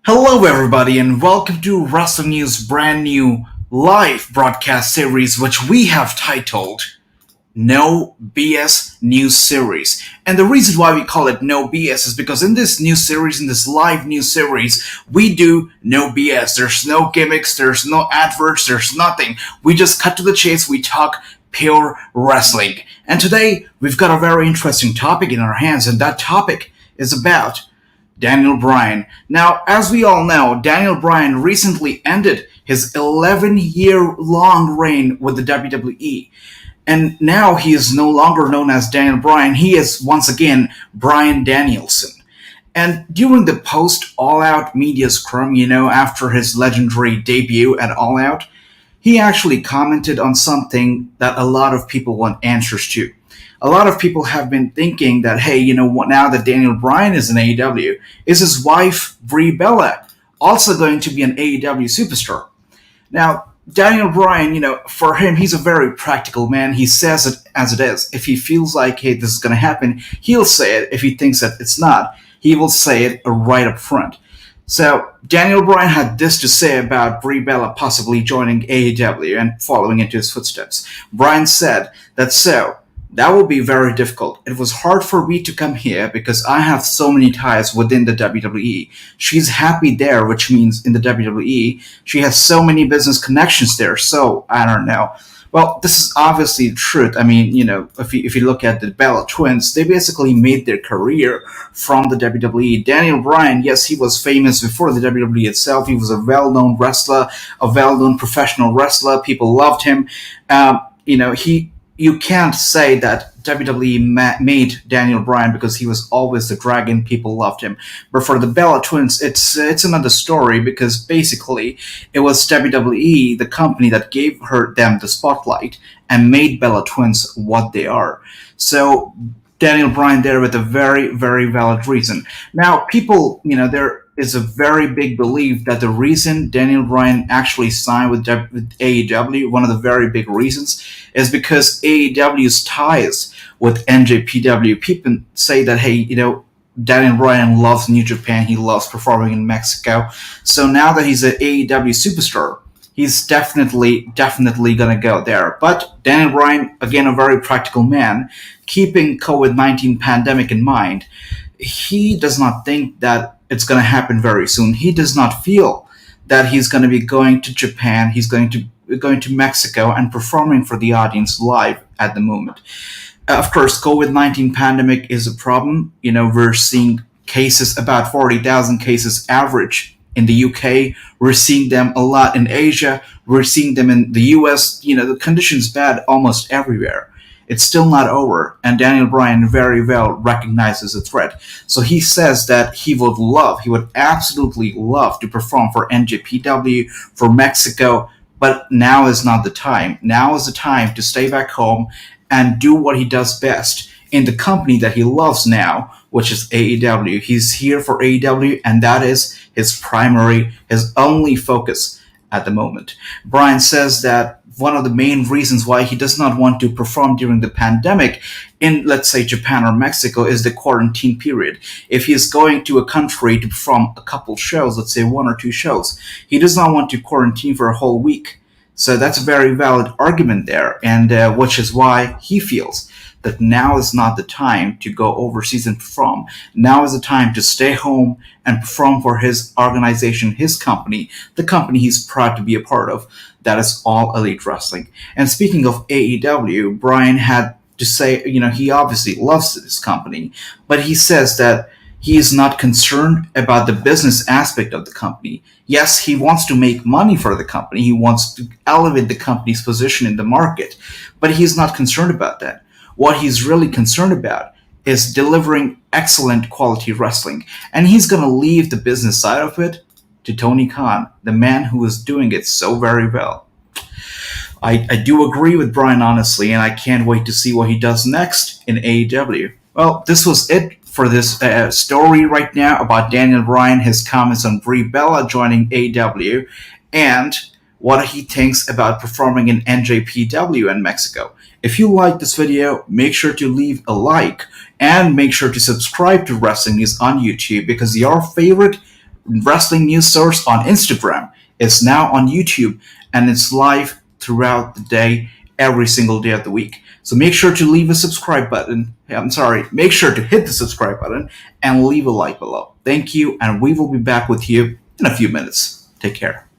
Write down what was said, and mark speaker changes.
Speaker 1: Hello, everybody, and welcome to Wrasslinews' brand new live broadcast series, which we have titled No BS News Series. And the reason why we call it No BS is because in this news series, in this live news series, we do no BS. There's no gimmicks, there's no adverts, there's nothing. We just cut to the chase, we talk pure wrestling. And today, we've got a very interesting topic in our hands, and that topic is about Daniel Bryan. Now, as we all know, Daniel Bryan recently ended his 11-year-long reign with the WWE. And now he is no longer known as Daniel Bryan. He is once again Bryan Danielson. And during the post All Out Media Scrum, after his legendary debut at All Out, he actually commented on something that a lot of people want answers to. A lot of people have been thinking that, hey, now that Daniel Bryan is in AEW, is his wife, Brie Bella, also going to be an AEW superstar? Now, Daniel Bryan, for him, he's a very practical man. He says it as it is. If he feels like, hey, this is going to happen, he'll say it. If he thinks that it's not, he will say it right up front. So, Daniel Bryan had this to say about Brie Bella possibly joining AEW and following into his footsteps. Bryan said that will be very difficult. It was hard for me to come here because I have so many ties within the WWE. She's happy there, which means in the WWE, she has so many business connections there. So, I don't know. Well, this is obviously the truth. I mean, if you look at the Bella twins, they basically made their career from the WWE. Daniel Bryan, yes, he was famous before the WWE itself. He was a well-known wrestler, a well-known professional wrestler. People loved him. You can't say that WWE made Daniel Bryan because he was always the dragon. People loved him. But for the Bella twins, it's another story because basically it was WWE, the company, that gave them the spotlight and made Bella twins what they are. So Daniel Bryan there with a very, very valid reason. Now, people, there is a very big belief that the reason Daniel Bryan actually signed with AEW, one of the very big reasons, is because AEW's ties with NJPW. People say that, hey, Daniel Bryan loves New Japan, he loves performing in Mexico. So now that he's an AEW superstar, he's definitely gonna go there. But Daniel Bryan, again, a very practical man, keeping COVID-19 pandemic in mind, he does not think that it's going to happen very soon. He does not feel that he's going to be going to Japan. He's going to Mexico and performing for the audience live at the moment. Of course, COVID-19 pandemic is a problem. We're seeing cases, about 40,000 cases average in the UK. We're seeing them a lot in Asia. We're seeing them in the US. The condition's bad almost everywhere. It's still not over, and Daniel Bryan very well recognizes the threat. So he says that he would absolutely love to perform for NJPW, for Mexico, but now is not the time. Now is the time to stay back home and do what he does best in the company that he loves now, which is AEW. He's here for AEW, and that is his only focus at the moment. Bryan says that one of the main reasons why he does not want to perform during the pandemic in, let's say, Japan or Mexico is the quarantine period. If he is going to a country to perform a couple shows, let's say 1 or 2 shows, he does not want to quarantine for a whole week. So that's a very valid argument there, and which is why he feels that now is not the time to go overseas and perform. Now is the time to stay home and perform for his organization, his company, the company he's proud to be a part of. That is All Elite Wrestling. And speaking of AEW, Bryan had to say, he obviously loves this company, but he says that he is not concerned about the business aspect of the company. Yes, he wants to make money for the company. He wants to elevate the company's position in the market, but he's not concerned about that. What he's really concerned about is delivering excellent quality wrestling. And he's going to leave the business side of it to Tony Khan, the man who is doing it so very well. I do agree with Bryan, honestly, and I can't wait to see what he does next in AEW. Well, this was it for this story right now about Daniel Bryan, his comments on Brie Bella joining AEW, and what he thinks about performing in NJPW in Mexico. If you like this video, make sure to leave a like and make sure to subscribe to Wrestling News on YouTube, because your favorite wrestling news source on Instagram is now on YouTube, and it's live throughout the day, every single day of the week. So make sure to leave a subscribe button. Make sure to hit the subscribe button and leave a like below. Thank you, and we will be back with you in a few minutes. Take care.